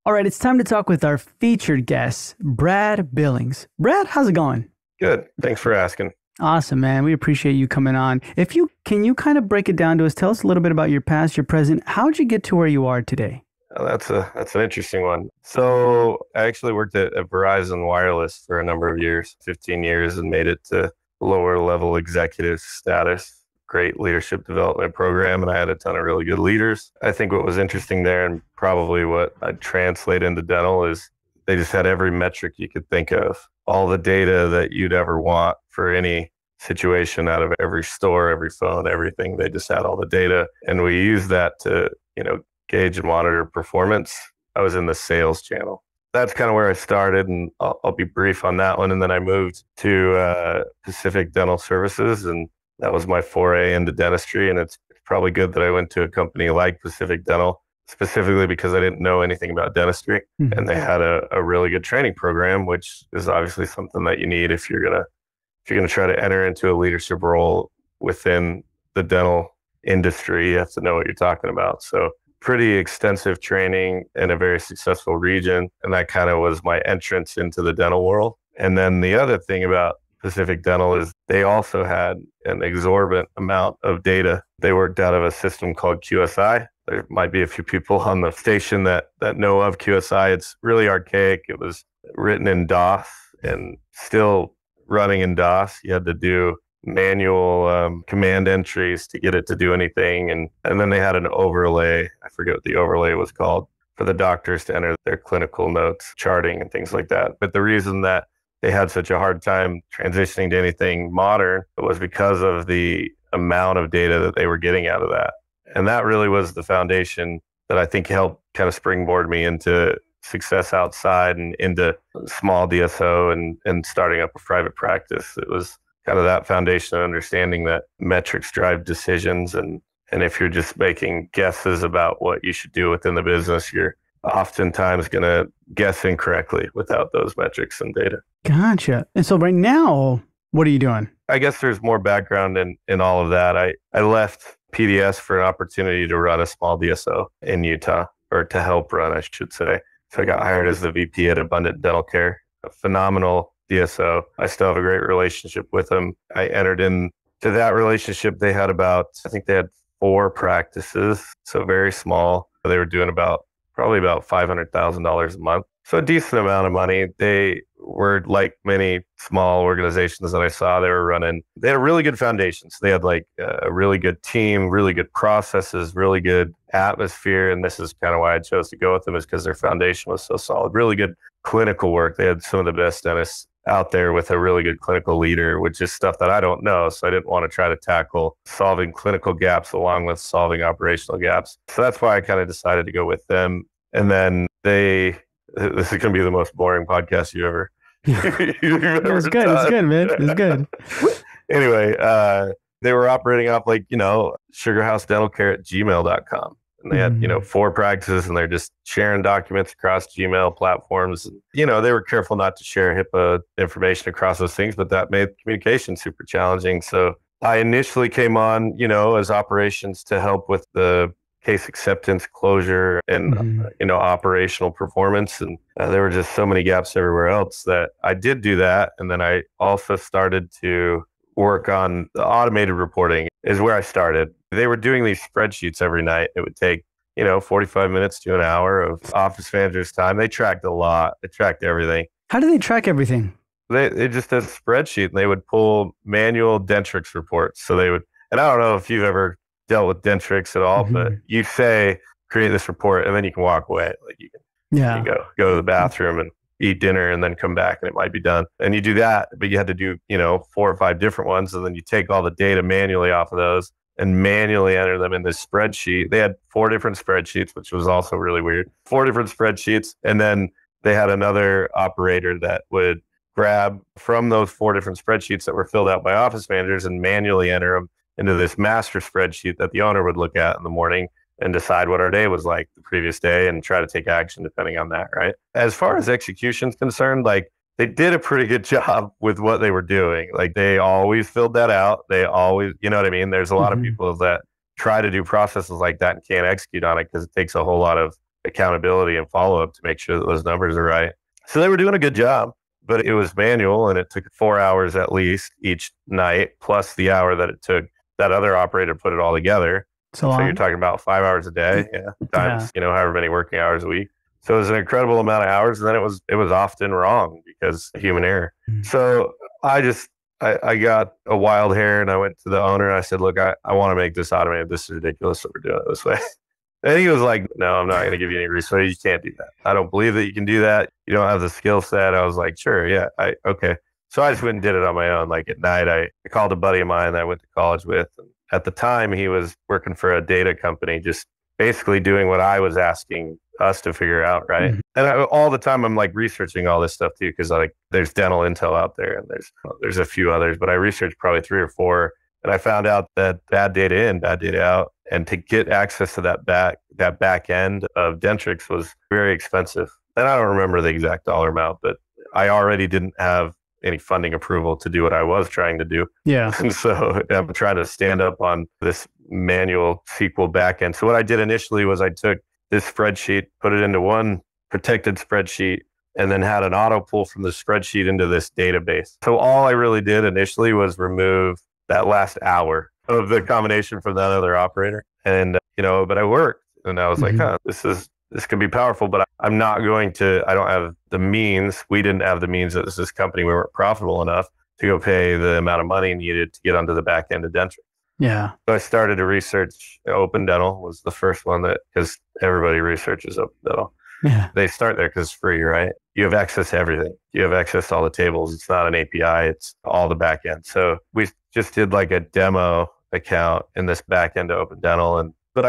All right, it's time to talk with our featured guest, Brad Billings. Brad, how's it going? Good. Thanks for asking. Awesome, man. We appreciate you coming on. Can you kind of break it down to us? Tell us a little bit about your past, your present. How'd you get to where you are today? That's an interesting one. So I actually worked at Verizon Wireless for a number of years, 15 years, and made it to lower level executive status. Great leadership development program, and I had a ton of really good leaders. I think what was interesting there, and probably what I'd translate into dental, is they just had every metric you could think of, all the data that you'd ever want for any situation out of every store, every phone, everything. They just had all the data, and we used that to, gauge and monitor performance. I was in the sales channel. That's kind of where I started, and I'll be brief on that one. And then I moved to Pacific Dental Services, and that was my foray into dentistry. And it's probably good that I went to a company like Pacific Dental, specifically because I didn't know anything about dentistry. Mm-hmm. And they had a really good training program, which is obviously something that you need if you're gonna try to enter into a leadership role within the dental industry. You have to know what you're talking about. So pretty extensive training in a very successful region. And that kind of was my entrance into the dental world. And then the other thing about Pacific Dental is they also had an exorbitant amount of data. They worked out of a system called QSI. There might be a few people on the station that know of QSI. It's really archaic. It was written in DOS and still running in DOS. You had to do manual command entries to get it to do anything. And then they had an overlay. I forget what the overlay was called, for the doctors to enter their clinical notes, charting and things like that. But the reason that they had such a hard time transitioning to anything modern was because of the amount of data that they were getting out of that. And that really was the foundation that I think helped kind of springboard me into success outside and into small DSO and starting up a private practice. It was kind of that foundation of understanding that metrics drive decisions. And if you're just making guesses about what you should do within the business, you're oftentimes going to guess incorrectly without those metrics and data. Gotcha. And so right now, what are you doing? I guess there's more background in all of that. I left PDS for an opportunity to run a small DSO in Utah, or to help run, I should say. So I got hired as the VP at Abundant Dental Care, a phenomenal DSO. I still have a great relationship with them. I entered into that relationship. They had I think they had 4 practices, so very small. They were doing probably about $500,000 a month. So a decent amount of money. They were like many small organizations that I saw. They had a really good foundation. So they had like a really good team, really good processes, really good atmosphere. And this is kind of why I chose to go with them, is because their foundation was so solid. Really good clinical work. They had some of the best dentists out there with a really good clinical leader, which is stuff that I don't know. So I didn't want to try to tackle solving clinical gaps along with solving operational gaps. So that's why I kind of decided to go with them. And then this is going to be the most boring podcast you ever. It was good. It's good, man. It's good. Anyway, they were operating off sugarhousedentalcare@gmail.com. And they had, 4 practices, and they're just sharing documents across Gmail platforms. They were careful not to share HIPAA information across those things, but that made communication super challenging. So I initially came on, as operations to help with the case acceptance, closure, and, operational performance. And there were just so many gaps everywhere else that I did do that. And then I also started to work on the automated reporting, is where I started. They were doing these spreadsheets every night. It would take, 45 minutes to an hour of office managers' time. They tracked a lot. They tracked everything. How do they track everything? They just had a spreadsheet, and they would pull manual Dentrix reports. So they would, and I don't know if you've ever dealt with Dentrix at all, but you say, create this report, and then you can walk away. Like you go to the bathroom and eat dinner and then come back and it might be done. And you do that, but you had to do, 4 or 5 different ones. And then you take all the data manually off of those and manually enter them in this spreadsheet. They had 4 different spreadsheets, which was also really weird. 4 different spreadsheets. And then they had another operator that would grab from those 4 different spreadsheets that were filled out by office managers and manually enter them into this master spreadsheet that the owner would look at in the morning and decide what our day was like the previous day and try to take action depending on that, right? As far as execution is concerned, they did a pretty good job with what they were doing. They always filled that out. They always, you know what I mean? There's a lot of people that try to do processes like that and can't execute on it because it takes a whole lot of accountability and follow up to make sure that those numbers are right. So they were doing a good job, but it was manual and it took 4 hours at least each night, plus the hour that it took that other operator to put it all together. So you're talking about 5 hours a day, times, however many working hours a week. So it was an incredible amount of hours. And then it was often wrong because of human error. So I got a wild hair and I went to the owner and I said, look, I want to make this automated. This is ridiculous that we're doing it this way. And he was like, no, I'm not going to give you any resources. You can't do that. I don't believe that you can do that. You don't have the skill set. I was like, sure. Yeah. Okay. So I just went and did it on my own. Like at night, I called a buddy of mine that I went to college with. And at the time, he was working for a data company, just basically doing what I was asking us to figure out. Right. Mm-hmm. And all the time, I'm like researching all this stuff too, because like there's Dental Intel out there and there's a few others, but I researched probably 3 or 4. And I found out that bad data in, bad data out. And to get access to that back end of Dentrix was very expensive. And I don't remember the exact dollar amount, but I already didn't have any funding approval to do what I was trying to do. Yeah. And so I'm trying to stand up on this manual SQL backend. So what I did initially was I took this spreadsheet, put it into one protected spreadsheet, and then had an auto pull from the spreadsheet into this database. So all I really did initially was remove that last hour of the combination from that other operator. And, but I worked and I was like, this could be powerful, but I don't have the means. We didn't have the means that this company, we weren't profitable enough to go pay the amount of money needed to get onto the back end of Dentrix. Yeah. So I started to research Open Dental was the first one because everybody researches Open Dental. Yeah. They start there because it's free, right? You have access to everything. You have access to all the tables. It's not an API. It's all the back end. So we just did like a demo account in this back end of Open Dental. But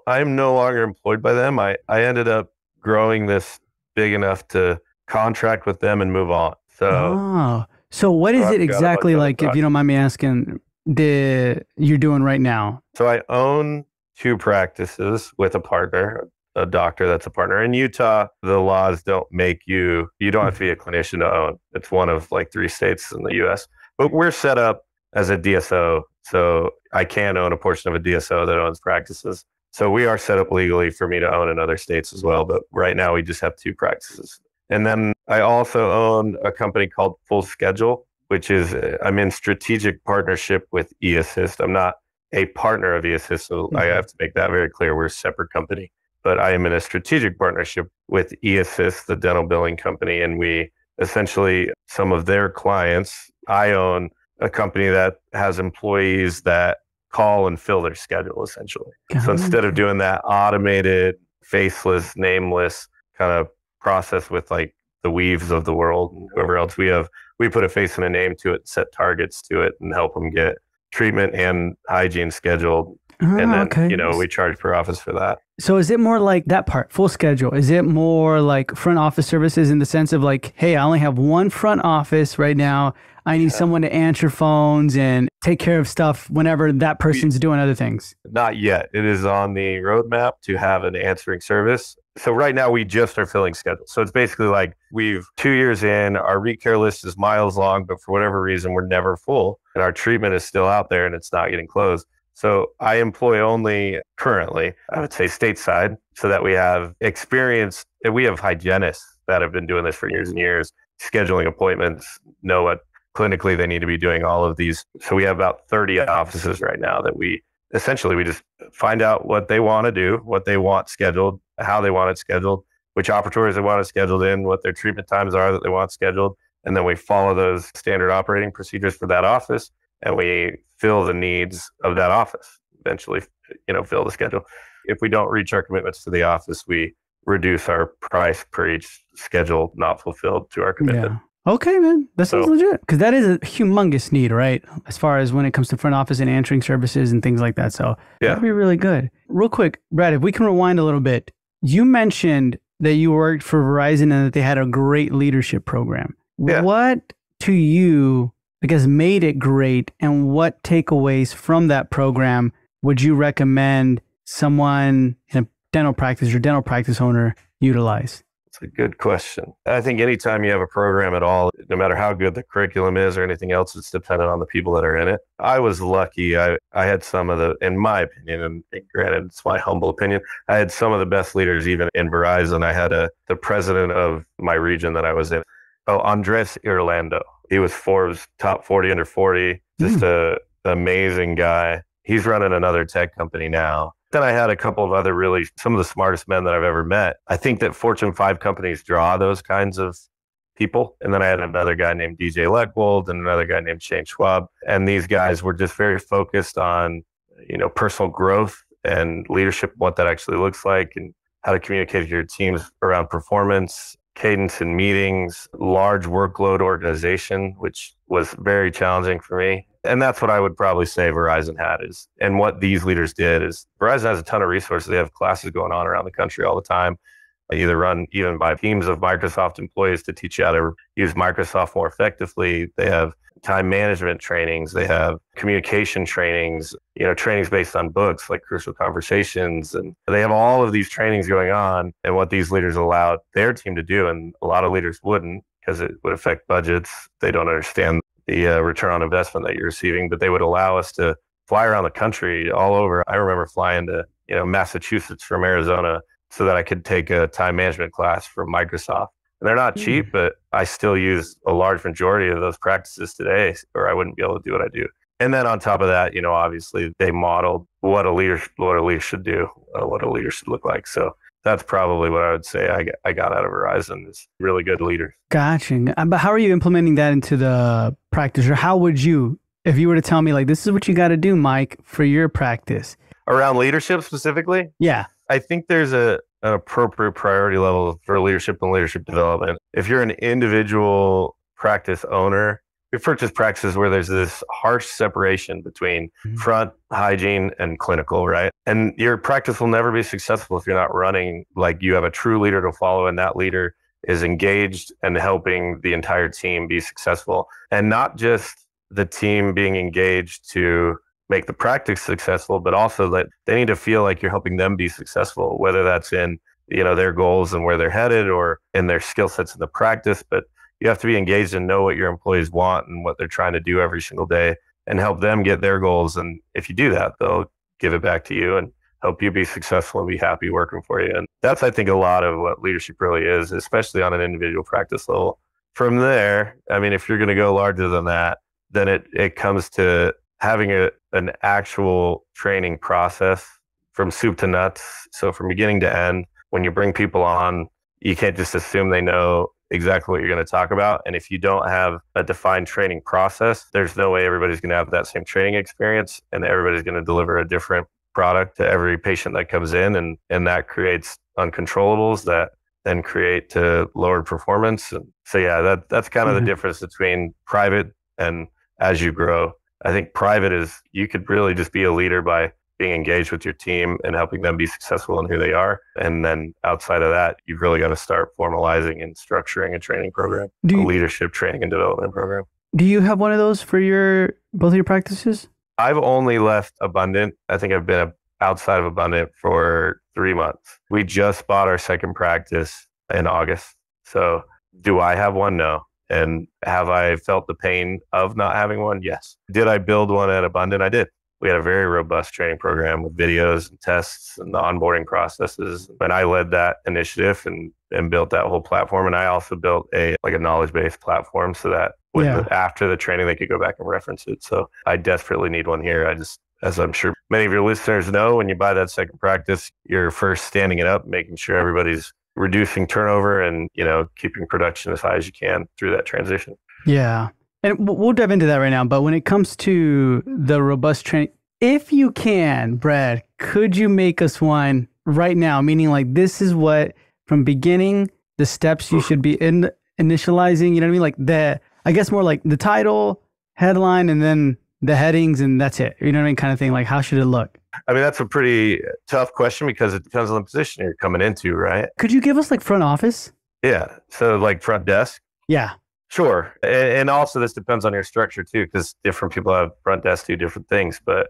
I'm no longer employed by them. I ended up growing this big enough to contract with them and move on. So what is it exactly, like, if you don't mind me asking, you're doing right now? So I own 2 practices with a partner, a doctor that's a partner. In Utah, the laws don't make you don't have to be a clinician to own. It's one of like 3 states in the US. But we're set up as a DSO. So I can own a portion of a DSO that owns practices. So we are set up legally for me to own in other states as well. But right now we just have 2 practices. And then I also own a company called Full Schedule, which is I'm in strategic partnership with eAssist. I'm not a partner of eAssist. So I have to make that very clear. We're a separate company. But I am in a strategic partnership with eAssist, the dental billing company. And we essentially, some of their clients, I own a company that has employees that call and fill their schedule, essentially. So instead of doing that automated, faceless, nameless kind of process with like the Weaves of the world and whoever else, we put a face and a name to it, set targets to it, and help them get treatment and hygiene scheduled. And then, we charge per office for that. So is it more like that part, Full Schedule? Is it more like front office services in the sense of like, hey, I only have one front office right now. I need someone to answer phones and take care of stuff whenever that person's doing other things? Not yet. It is on the roadmap to have an answering service. So right now we just are filling schedules. So it's basically like 2 years in, our recare list is miles long, but for whatever reason, we're never full. And our treatment is still out there and it's not getting closed. So I employ only currently, I would say stateside, so that we have experience. And we have hygienists that have been doing this for years and years, scheduling appointments, know what clinically they need to be doing, all of these. So we have about 30 offices right now that we just find out what they want to do, what they want scheduled, how they want it scheduled, which operators they want it scheduled in, what their treatment times are that they want scheduled. And then we follow those standard operating procedures for that office. And we fill the needs of that office, eventually, fill the schedule. If we don't reach our commitments to the office, we reduce our price per each schedule not fulfilled to our commitment. Yeah. Okay, man. That sounds legit. Because that is a humongous need, right? As far as when it comes to front office and answering services and things like that. So that'd be really good. Real quick, Brad, if we can rewind a little bit, you mentioned that you worked for Verizon and that they had a great leadership program. Yeah. What to you, I guess, made it great, and what takeaways from that program would you recommend someone in a dental practice or dental practice owner utilize? It's a good question. I think anytime you have a program at all, no matter how good the curriculum is or anything else, it's dependent on the people that are in it. I was lucky. I had some of the, in my opinion, and granted, it's my humble opinion, I had some of the best leaders even in Verizon. I had the president of my region that I was in. Oh, Andres Irlando. He was Forbes top 40 under 40. Just an amazing guy. He's running another tech company now. Then I had a couple of other really, some of the smartest men that I've ever met. I think that Fortune 5 companies draw those kinds of people. And then I had another guy named DJ Leckwold and another guy named Shane Schwab. And these guys were just very focused on, personal growth and leadership, what that actually looks like and how to communicate with your teams around performance, cadence in meetings, large workload organization, which was very challenging for me. And that's what I would probably say Verizon had is, and what these leaders did is Verizon has a ton of resources. They have classes going on around the country all the time, either run even by teams of Microsoft employees to teach you how to use Microsoft more effectively. They have time management trainings. They have communication trainings, trainings based on books like Crucial Conversations. And they have all of these trainings going on and what these leaders allowed their team to do. And a lot of leaders wouldn't because it would affect budgets. They don't understand the return on investment that you're receiving, but they would allow us to fly around the country all over. I remember flying to, Massachusetts from Arizona so that I could take a time management class from Microsoft. And they're not cheap, but I still use a large majority of those practices today, or I wouldn't be able to do what I do. And then on top of that, obviously they modeled what a leader should do, what a leader should look like. So that's probably what I would say I got out of Verizon is really good leaders. Gotcha. But how are you implementing that into the practice? Or how would you, if you were to tell me like, this is what you got to do, Mike, for your practice? Around leadership specifically? Yeah. I think there's an appropriate priority level for leadership and leadership development. If you're an individual practice owner, your purchase practices where there's this harsh separation between front, hygiene, and clinical, right? And your practice will never be successful if you're not running like you have a true leader to follow and that leader is engaged and helping the entire team be successful. And not just the team being engaged to make the practice successful, but also that they need to feel like you're helping them be successful, whether that's in their goals and where they're headed or in their skill sets in the practice. But you have to be engaged and know what your employees want and what they're trying to do every single day and help them get their goals. And if you do that, they'll give it back to you and help you be successful and be happy working for you. And that's, I think, a lot of what leadership really is, especially on an individual practice level. From there, I mean, if you're going to go larger than that, then it comes to having an actual training process from soup to nuts. So from beginning to end, when you bring people on, you can't just assume they know exactly what you're going to talk about. And if you don't have a defined training process, there's no way everybody's going to have that same training experience and everybody's going to deliver a different product to every patient that comes in. And that creates uncontrollables that then create to lowered performance. And so, yeah, that's kind of the difference between private and as you grow. I think private is you could really just be a leader by being engaged with your team and helping them be successful in who they are. And then outside of that, you've really got to start formalizing and structuring a training program, a leadership training and development program. Do you have one of those for both of your practices? I've only left Abundant. I think I've been outside of Abundant for 3 months. We just bought our second practice in August. So do I have one? No. And have I felt the pain of not having one? Yes. Did I build one at Abundant? I did. We had a very robust training program with videos and tests and the onboarding processes. And I led that initiative and built that whole platform. And I also built a knowledge-based platform so that after the training, they could go back and reference it. So I desperately need one here. As I'm sure many of your listeners know, when you buy that second practice, you're first standing it up, making sure everybody's reducing turnover and, keeping production as high as you can through that transition. Yeah. And we'll dive into that right now. But when it comes to the robust training, if you can, Brad, could you make us one right now? Meaning like this is what from beginning, the steps you should be initializing, you know what I mean? Like more like the title, headline, and then the headings, and that's it. You know what I mean? Kind of thing. Like how should it look? I mean, that's a pretty tough question because it depends on the position you're coming into, right? Could you give us like front office? Yeah. So like front desk? Yeah. Sure. And also this depends on your structure too, because different people have front desk do different things, but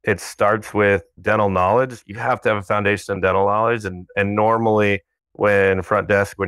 it starts with dental knowledge. You have to have a foundation in dental knowledge. And normally when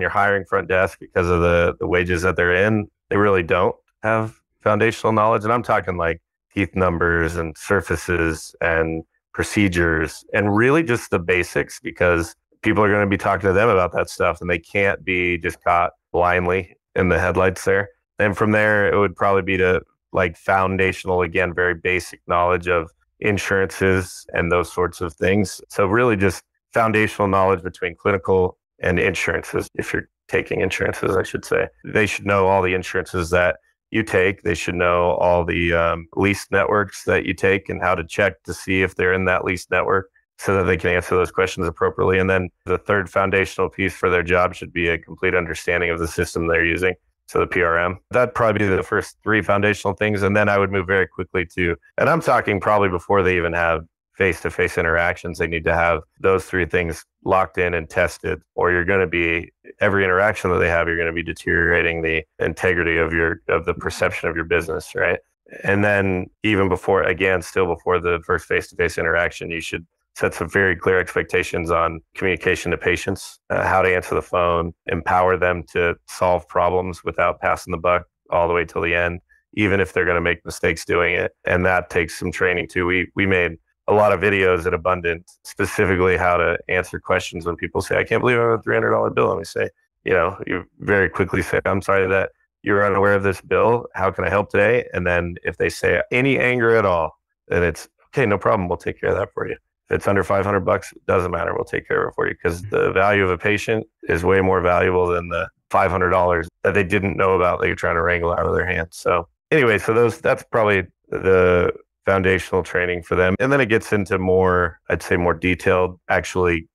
you're hiring front desk because of the wages that they're in, they really don't have foundational knowledge. And I'm talking like teeth numbers and surfaces and procedures and really just the basics, because people are going to be talking to them about that stuff and they can't be just caught blindly in the headlights there. And from there, it would probably be to like foundational, again, very basic knowledge of insurances and those sorts of things. So really just foundational knowledge between clinical and insurances. If you're taking insurances, I should say, they should know all the insurances that you take. They should know all the lease networks that you take and how to check to see if they're in that lease network so that they can answer those questions appropriately. And then the third foundational piece for their job should be a complete understanding of the system they're using. So the PRM, that'd probably be the first three foundational things. And then I would move very quickly to, and I'm talking probably before they even have face-to-face interactions, they need to have those three things locked in and tested, or you're going to be, every interaction that they have, you're going to be deteriorating the integrity of the perception of your business, right? And then even before, again, still before the first face-to-face interaction, you should set some very clear expectations on communication to patients, how to answer the phone, empower them to solve problems without passing the buck all the way till the end, even if they're going to make mistakes doing it. And that takes some training too. We made a lot of videos at Abundant, specifically how to answer questions when people say, I can't believe I have a $300 bill. And we say, you very quickly say, I'm sorry that you're unaware of this bill. How can I help today? And then if they say any anger at all, then it's, okay, no problem. We'll take care of that for you. If it's under $500, it doesn't matter. We'll take care of it for you, because the value of a patient is way more valuable than the $500 that they didn't know about that you're trying to wrangle out of their hands. So anyway, that's probably the foundational training for them. And then it gets into more, I'd say more detailed, actually,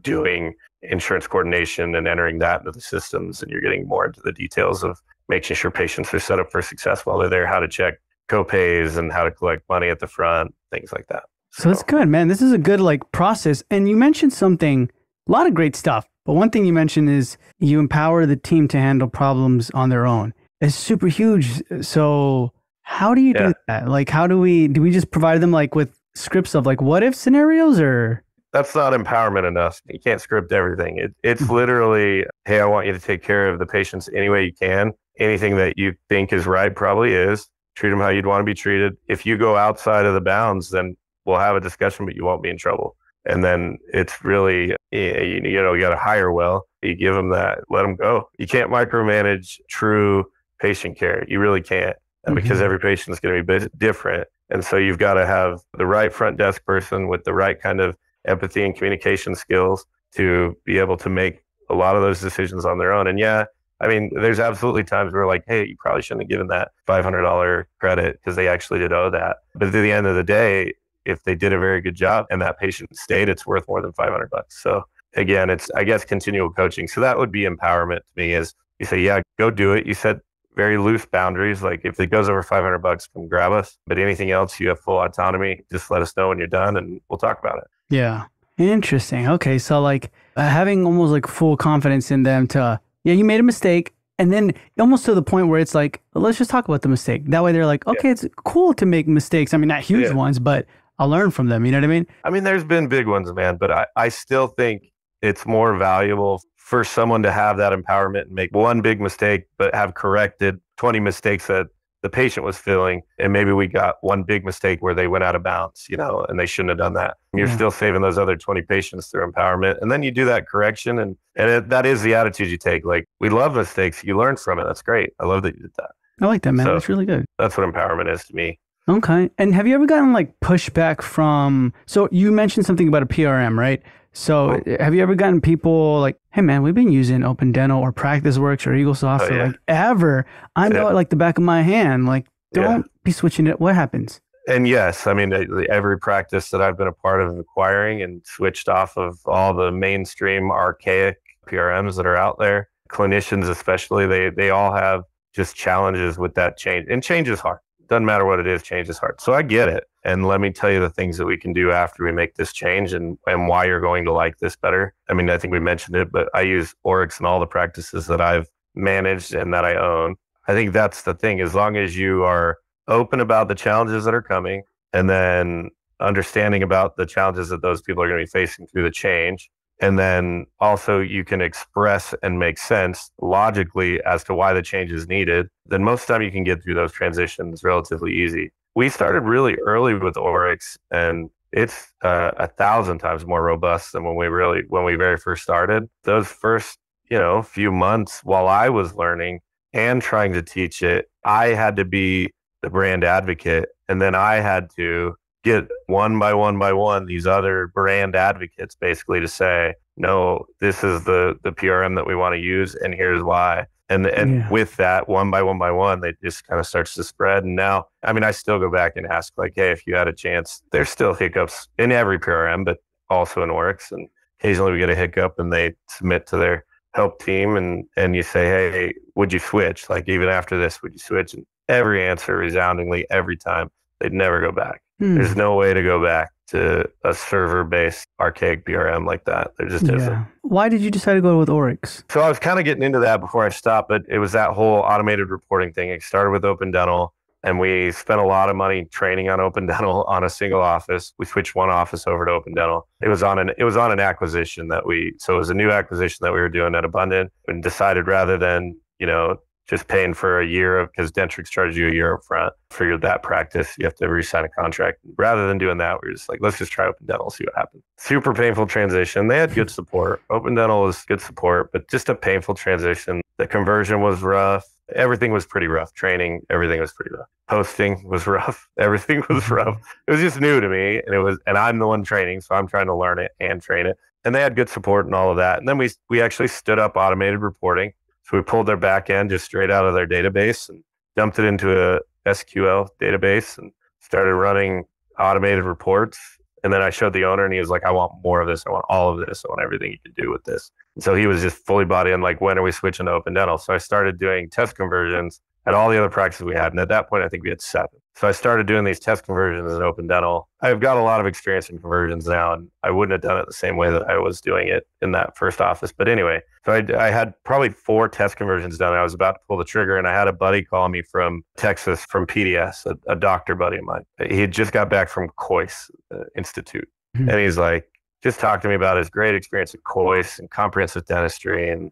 doing insurance coordination and entering that into the systems. And you're getting more into the details of making sure patients are set up for success while they're there, how to check copays and how to collect money at the front, things like that. So that's good, man. This is a good process. And you mentioned something, a lot of great stuff. But one thing you mentioned is you empower the team to handle problems on their own. It's super huge. So how do you do that? How do we just provide them with scripts of what if scenarios, or? That's not empowerment enough. You can't script everything. It's literally, hey, I want you to take care of the patients any way you can. Anything that you think is right probably is. Treat them how you'd want to be treated. If you go outside of the bounds, then we'll have a discussion, but you won't be in trouble. And then it's really, you got to hire well. You give them that, let them go. You can't micromanage true patient care. You really can't, because every patient is going to be different. And so you've got to have the right front desk person with the right kind of empathy and communication skills to be able to make a lot of those decisions on their own. And there's absolutely times where hey, you probably shouldn't have given that $500 credit because they actually did owe that. But at the end of the day, if they did a very good job and that patient stayed, it's worth more than $500. So again, it's, I guess, continual coaching. So that would be empowerment to me, is you say, yeah, go do it. You set very loose boundaries. If it goes over $500, come grab us. But anything else, you have full autonomy. Just let us know when you're done and we'll talk about it. Yeah. Interesting. Okay. So having almost full confidence in them to, you made a mistake. And then almost to the point where it's let's just talk about the mistake. That way they're okay, it's cool to make mistakes. I mean, not huge ones, but I'll learn from them. You know what I mean? I mean, there's been big ones, man, but I still think it's more valuable for someone to have that empowerment and make one big mistake, but have corrected 20 mistakes that the patient was feeling. And maybe we got one big mistake where they went out of bounds, and they shouldn't have done that. You're still saving those other 20 patients through empowerment. And then you do that correction. And that is the attitude you take. We love mistakes. You learn from it. That's great. I love that you did that. I like that, man. That's really good. That's what empowerment is to me. Okay. And have you ever gotten pushback from, so you mentioned something about a PRM, right? So have you ever gotten people hey man, we've been using Open Dental or PracticeWorks or EagleSoft for ever. I know it like the back of my hand. Don't be switching it. What happens? And yes, I mean, every practice that I've been a part of acquiring and switched off of all the mainstream archaic PRMs that are out there, clinicians especially, they all have just challenges with that change. And change is hard. Doesn't matter what it is, change is hard. So I get it. And let me tell you the things that we can do after we make this change and why you're going to like this better. I mean, I think we mentioned it, but I use Oryx in all the practices that I've managed and that I own. I think that's the thing. As long as you are open about the challenges that are coming and then understanding about the challenges that those people are going to be facing through the change, And then also you can express and make sense logically as to why the change is needed, then most of the time you can get through those transitions relatively easy. We started really early with Oryx, and it's 1,000 times more robust than when we very first started. Those first, few months while I was learning and trying to teach it, I had to be the brand advocate, and then I had to get one by one these other brand advocates basically to say, no, this is the PRM that we want to use, and here's why. And with that, one by one, they just kind of starts to spread. And now, I mean, I still go back and ask, like, hey, if you had a chance, there's still hiccups in every PRM, but also in Oryx. And occasionally we get a hiccup and they submit to their help team, and you say, hey, would you switch? Like, even after this, would you switch? And every answer resoundingly every time, they'd never go back. There's no way to go back to a server-based archaic PRM like that. There just isn't. Why did you decide to go with Oryx? So I was kind of getting into that before I stopped, but it was that whole automated reporting thing. It started with Open Dental, and we spent a lot of money training on Open Dental on a single office. We switched one office over to Open Dental. It was on an acquisition so it was a new acquisition that we were doing at Abundant, and decided rather than, just paying for a year because Dentrix charges you a year up front for that practice. You have to re-sign a contract. Rather than doing that, we're just like, let's just try Open Dental, see what happens. Super painful transition. They had good support. Open Dental was good support, but just a painful transition. The conversion was rough. Everything was pretty rough. Training, everything was pretty rough. Hosting was rough. Everything was rough. It was just new to me, and I'm the one training, so I'm trying to learn it and train it. And they had good support and all of that. And then we actually stood up automated reporting. So we pulled their back end just straight out of their database and dumped it into a SQL database and started running automated reports. And then I showed the owner, and he was like, I want more of this. I want all of this. I want everything you can do with this. And so he was just fully bought in, like, when are we switching to Open Dental? So I started doing test conversions at all the other practices we had. And at that point, I think we had 7. So I started doing these test conversions in Open Dental. I've got a lot of experience in conversions now, and I wouldn't have done it the same way that I was doing it in that first office. But anyway, so I had probably 4 test conversions done. I was about to pull the trigger, and I had a buddy call me from Texas, from PDS, a doctor buddy of mine. He had just got back from Coyce Institute. And he's like, just talked to me about his great experience at Coyce and comprehensive dentistry and,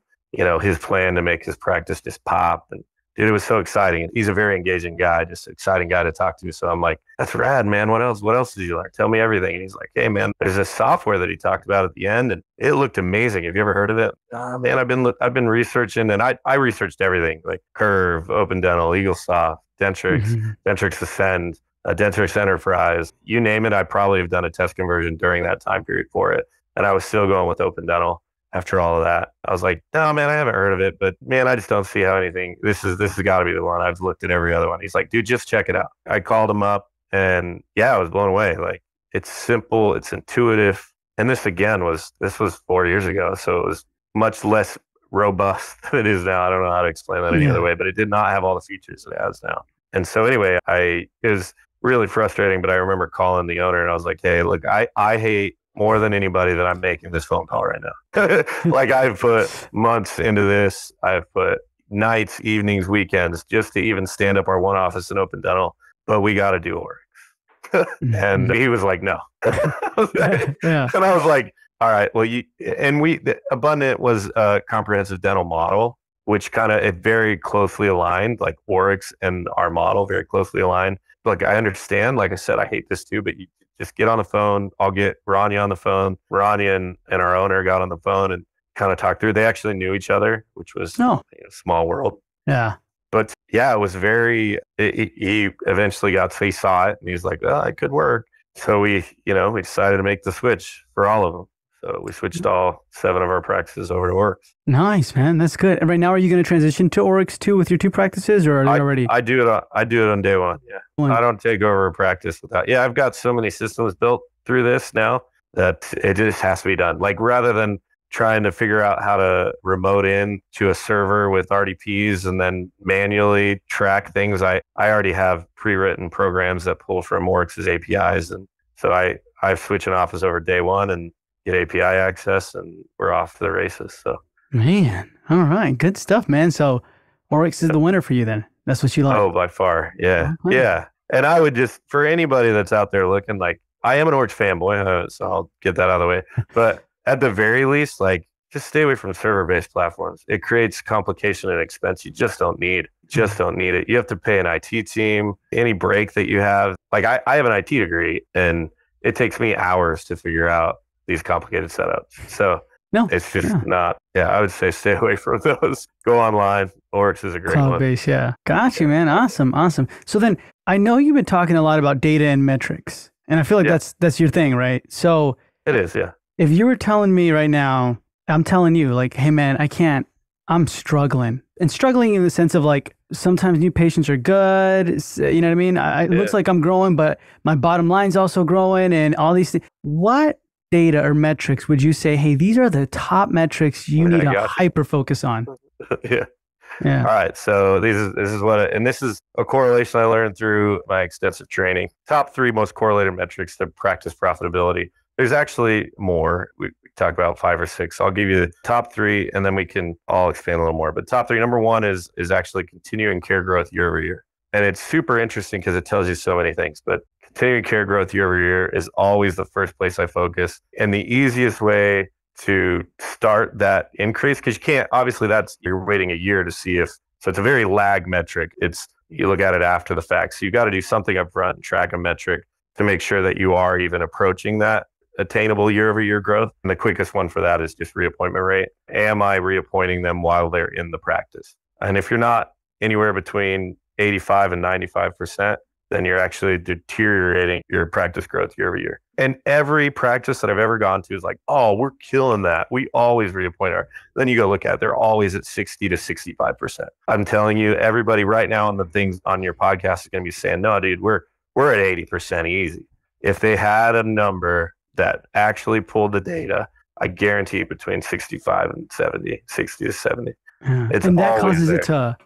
his plan to make his practice just pop. And dude, it was so exciting. He's a very engaging guy, just an exciting guy to talk to. So I'm like, that's rad, man. What else? What else did you learn? Tell me everything. And he's like, hey, man, there's this software that he talked about at the end, and it looked amazing. Have you ever heard of it? Man, I've been researching, and I researched everything, like Curve, Open Dental, EagleSoft, Dentrix, Dentrix Ascend, Dentrix Enterprise. You name it, I probably have done a test conversion during that time period for it. And I was still going with Open Dental. After all of that, I was like, no, man, I haven't heard of it, but man, I just don't see how this has got to be the one. I've looked at every other one. He's like, dude, just check it out. I called him up, and I was blown away. Like, it's simple, it's intuitive. And this was 4 years ago. So it was much less robust than it is now. I don't know how to explain that any other way, but it did not have all the features it has now. And so anyway, it was really frustrating, but I remember calling the owner, and I was like, hey, look, I hate more than anybody that I'm making this phone call right now. Like, I've put months into this. I've put nights, evenings, weekends just to even stand up our one office in Open Dental, but we got to do Oryx. And he was like, no. And I was like, all right, well, Abundant was a comprehensive dental model, which it very closely aligned, like Oryx and our model very closely aligned. Like, I understand, like I said, I hate this too, but you just get on the phone. I'll get Rania on the phone. Rania and our owner got on the phone and kind of talked through. They actually knew each other, which was a small world. Yeah. But yeah, it was he eventually he saw it, and he was like, oh, it could work. So we decided to make the switch for all of them. So we switched all 7 of our practices over to Oryx. Nice, man. That's good. And right now, are you going to transition to Oryx too with your 2 practices, or are they already? I do it on day one. Yeah. I don't take over a practice without. Yeah, I've got so many systems built through this now that it just has to be done. Like, rather than trying to figure out how to remote in to a server with RDPs and then manually track things, I already have pre-written programs that pull from Oryx's APIs. And so I switch an office over day one and get API access, and we're off to the races. So, man, all right, good stuff, man. So Oryx is the winner for you then. That's what you like. Oh, by far. Yeah. Okay. Yeah. And I would just, for anybody that's out there looking, like, I am an Oryx fanboy, so I'll get that out of the way. But at the very least, like just stay away from server-based platforms. It creates complication and expense you just don't need. Just don't need it. You have to pay an IT team. Any break that you have, like I have an IT degree, and it takes me hours to figure out these complicated setups. So it's just not. Yeah, I would say stay away from those. Go online. Oryx is a great one. Cloud-based, yeah. Got you, man. Awesome. So then I know you've been talking a lot about data and metrics, and I feel like that's your thing, right? So it is, yeah. If you were telling me right now, I'm telling you, like, hey, man, I'm struggling. And struggling in the sense of like, sometimes new patients are good. You know what I mean? It looks like I'm growing, but my bottom line's also growing and all these things. What data or metrics would you say, hey, these are the top metrics you need to hyper focus on? Yeah. All right. So this is a correlation I learned through my extensive training. Top 3 most correlated metrics to practice profitability. There's actually more. We talk about 5 or 6. I'll give you the top 3, and then we can all expand a little more. But top 3, number 1 is actually continuing care growth year over year. And it's super interesting because it tells you so many things. But continuing care growth year over year is always the first place I focus. And the easiest way to start that increase, because you can't, obviously you're waiting a year to see if, so it's a very lag metric. You look at it after the fact. So you got to do something up front and track a metric to make sure that you are even approaching that attainable year over year growth. And the quickest one for that is just reappointment rate. Am I reappointing them while they're in the practice? And if you're not anywhere between 85 and 95%, then you're actually deteriorating your practice growth year over year. And every practice that I've ever gone to is like, oh, we're killing that. We always reappoint then you go look at it, they're always at 60 to 65%. I'm telling you, everybody right now on the things on your podcast is going to be saying, no, dude, we're at 80% easy. If they had a number that actually pulled the data, I guarantee between 65 and 70, 60 to 70. It's and that always causes there. it to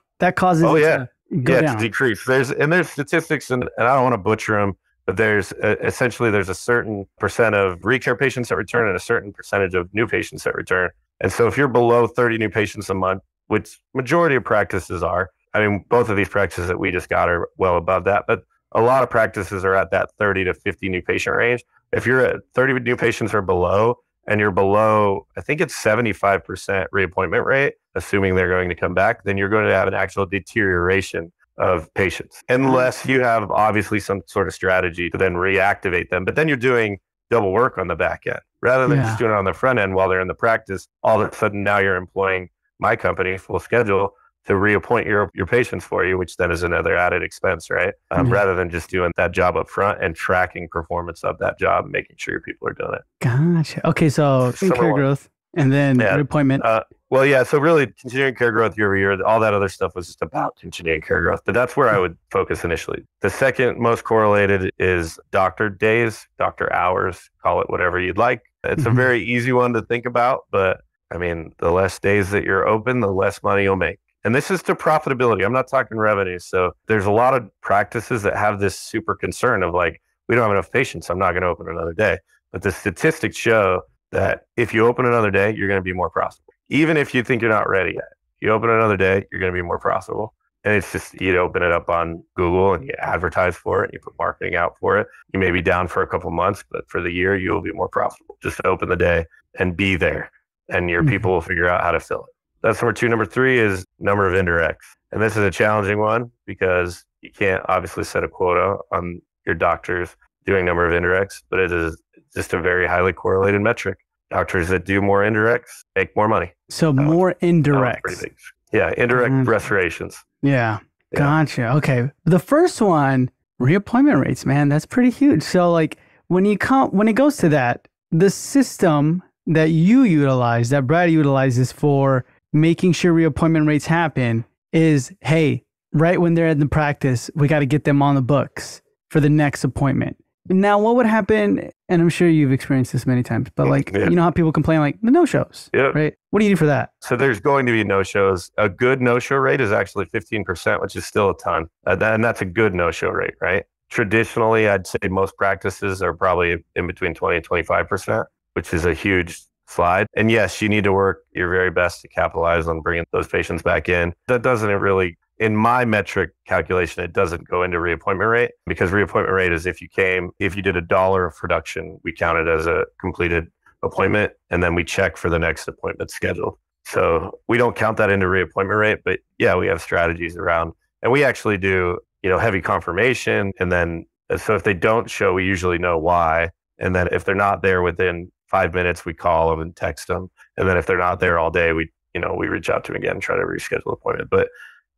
go down. To decrease. There's statistics, and I don't want to butcher them, but there's a certain percent of recare patients that return and a certain percentage of new patients that return. And so if you're below 30 new patients a month, which majority of practices are, I mean, both of these practices that we just got are well above that, but a lot of practices are at that 30 to 50 new patient range. If you're at 30 new patients or below, and you're below, I think it's 75% reappointment rate, assuming they're going to come back, then you're going to have an actual deterioration of patients, unless you have obviously some sort of strategy to then reactivate them. But then you're doing double work on the back end rather than just doing it on the front end while they're in the practice. All of a sudden now you're employing my company, Full Schedule, to reappoint your patients for you, which then is another added expense, right? Rather than just doing that job up front and tracking performance of that job, making sure your people are doing it. Gotcha. Okay, so care growth and then reappointment. So really continuing care growth year over year, all that other stuff was just about continuing care growth, but that's where I would focus initially. The second most correlated is doctor days, doctor hours, call it whatever you'd like. It's a very easy one to think about, but I mean, the less days that you're open, the less money you'll make. And this is to profitability. I'm not talking revenue. So there's a lot of practices that have this super concern of like, we don't have enough patients, I'm not going to open another day. But the statistics show that if you open another day, you're going to be more profitable. Even if you think you're not ready yet, you open another day, you're going to be more profitable. And it's just, you open it up on Google and you advertise for it, and you put marketing out for it. You may be down for a couple months, but for the year, you'll be more profitable. Just open the day and be there, and your people will figure out how to fill it. That's number 2. Number 3 is number of indirects. And this is a challenging one because you can't obviously set a quota on your doctors doing number of indirects, but it is just a very highly correlated metric. Doctors that do more indirects make more money. So more indirects. Yeah, indirect restorations. Yeah, gotcha. Okay. The first one, reappointment rates, man, that's pretty huge. So like when it goes to that, the system that you utilize, that Brad utilizes for making sure reappointment rates happen is, hey, right when they're in the practice, we got to get them on the books for the next appointment. Now, what would happen, and I'm sure you've experienced this many times, but like, you know how people complain, like the no-shows, right? What do you do for that? So there's going to be no-shows. A good no-show rate is actually 15%, which is still a ton. And that's a good no-show rate, right? Traditionally, I'd say most practices are probably in between 20 and 25%, which is a huge slide. And yes, you need to work your very best to capitalize on bringing those patients back in. That doesn't really, in my metric calculation, it doesn't go into reappointment rate, because reappointment rate is if you did $1 of production, we count it as a completed appointment, and then we check for the next appointment scheduled. So we don't count that into reappointment rate, but yeah, we have strategies around, and we actually do, heavy confirmation. And then, so if they don't show, we usually know why. And then if they're not there within 5 minutes, we call them and text them. And then if they're not there all day, we reach out to them again and try to reschedule an appointment. But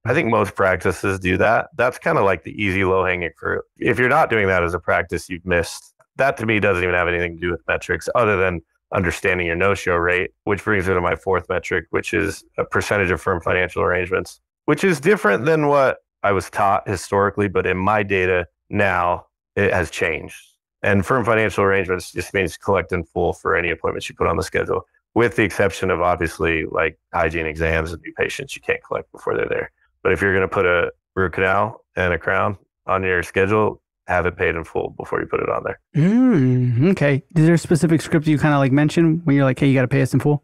I think most practices do that. That's kind of like the easy low hanging fruit. If you're not doing that as a practice, you've missed. That to me doesn't even have anything to do with metrics other than understanding your no-show rate, which brings me to my fourth metric, which is a percentage of firm financial arrangements, which is different than what I was taught historically. But in my data now, it has changed. And firm financial arrangements just means collect in full for any appointments you put on the schedule, with the exception of obviously like hygiene exams and new patients you can't collect before they're there. But if you're going to put a root canal and a crown on your schedule, have it paid in full before you put it on there. Okay. Is there a specific script you kind of like mention when you're like, hey, you got to pay us in full?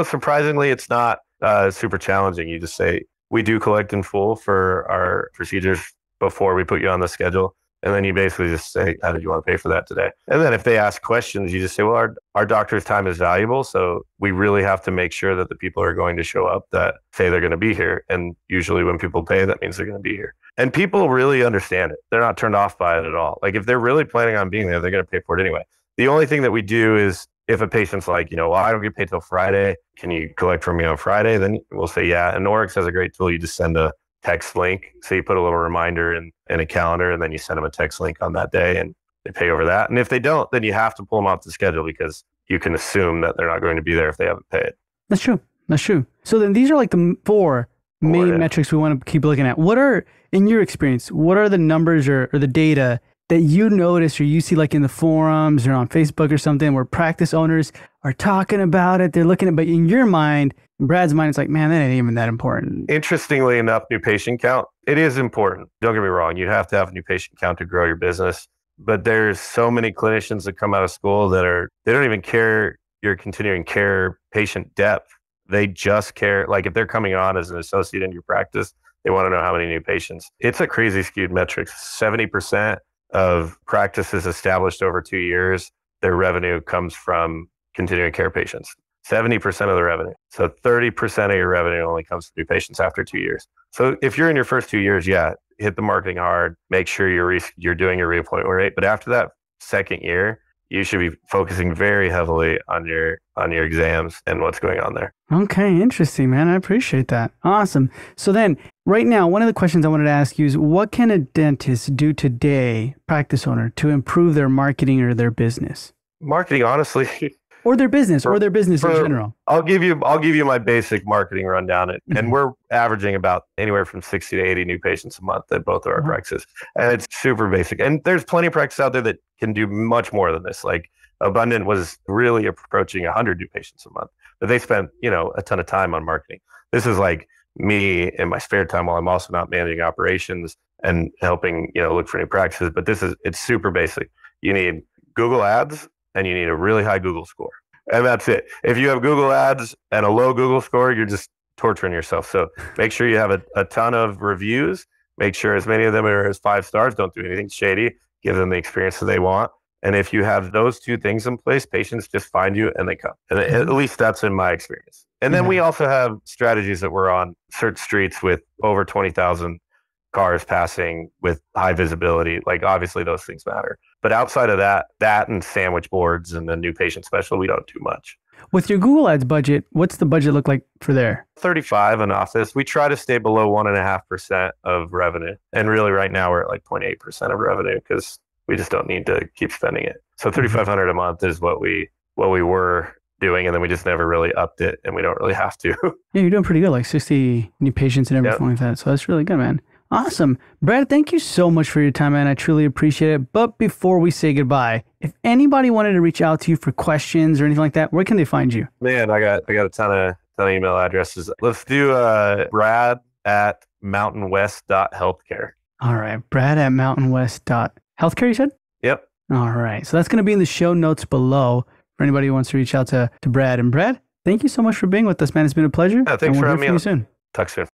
Surprisingly, it's not super challenging. You just say, we do collect in full for our procedures before we put you on the schedule. And then you basically just say, how did you want to pay for that today? And then if they ask questions, you just say, well, our doctor's time is valuable. So we really have to make sure that the people are going to show up that say they're going to be here. And usually when people pay, that means they're going to be here. And people really understand it. They're not turned off by it at all. Like if they're really planning on being there, they're going to pay for it anyway. The only thing that we do is if a patient's like, well, I don't get paid till Friday. Can you collect from me on Friday? Then we'll say, yeah. And Oryx has a great tool. You just send a text link. So you put a little reminder in a calendar, and then you send them a text link on that day and they pay over that. And if they don't, then you have to pull them off the schedule because you can assume that they're not going to be there if they haven't paid. That's true. So then these are like the four main metrics we want to keep looking at. What are, in your experience, what are the numbers or the data that you notice or you see like in the forums or on Facebook or something where practice owners are talking about it, they're looking at, but in your mind, in Brad's mind, it's like, man, that ain't even that important. Interestingly enough, new patient count, it is important. Don't get me wrong. You have to have a new patient count to grow your business. But there's so many clinicians that come out of school that they don't even care your continuing care patient depth. They just care, like if they're coming on as an associate in your practice, they want to know how many new patients. It's a crazy skewed metric. 70% of practices established over 2 years, their revenue comes from continuing care patients. 70% of the revenue. So 30% of your revenue only comes from new patients after 2 years. So if you're in your first 2 years, hit the marketing hard, make sure you're doing your reappointment rate. But after that second year, you should be focusing very heavily on your exams and what's going on there. Okay, interesting, man. I appreciate that. Awesome. So then right now, one of the questions I wanted to ask you is what can a dentist do today, practice owner, to improve their marketing or their business? Marketing, honestly. Or their business in general. I'll give you my basic marketing rundown. And we're averaging about anywhere from 60 to 80 new patients a month at both of our practices. And it's super basic. And there's plenty of practices out there that can do much more than this. Like Abundant was really approaching 100 new patients a month, but they spent, a ton of time on marketing. This is like me in my spare time while I'm also not managing operations and helping, look for new practices. But it's super basic. You need Google Ads, and you need a really high Google score. And that's it. If you have Google Ads and a low Google score, you're just torturing yourself. So make sure you have a ton of reviews. Make sure as many of them are as 5 stars. Don't do anything shady. Give them the experience that they want. And if you have those two things in place, patients just find you and they come. And at least that's in my experience. And then we also have strategies that we're on certain streets with over 20,000 cars passing with high visibility. Like obviously those things matter. But outside of that and sandwich boards and the new patient special, we don't do much. With your Google Ads budget, what's the budget look like for there? 35 in office. We try to stay below 1.5% of revenue. And really right now we're at like 0.8% of revenue because we just don't need to keep spending it. So 3,500 a month is what we were doing. And then we just never really upped it and we don't really have to. Yeah, you're doing pretty good, like 60 new patients and everything like that. So that's really good, man. Awesome. Brad, thank you so much for your time, man. I truly appreciate it. But before we say goodbye, if anybody wanted to reach out to you for questions or anything like that, where can they find you? Man, I got a ton of email addresses. Let's do Brad at mountainwest.healthcare. All right. Brad at mountainwest.healthcare, you said? Yep. All right. So that's going to be in the show notes below for anybody who wants to reach out to Brad. And Brad, thank you so much for being with us, man. It's been a pleasure. Yeah, thanks for having me on. Soon. Talk soon.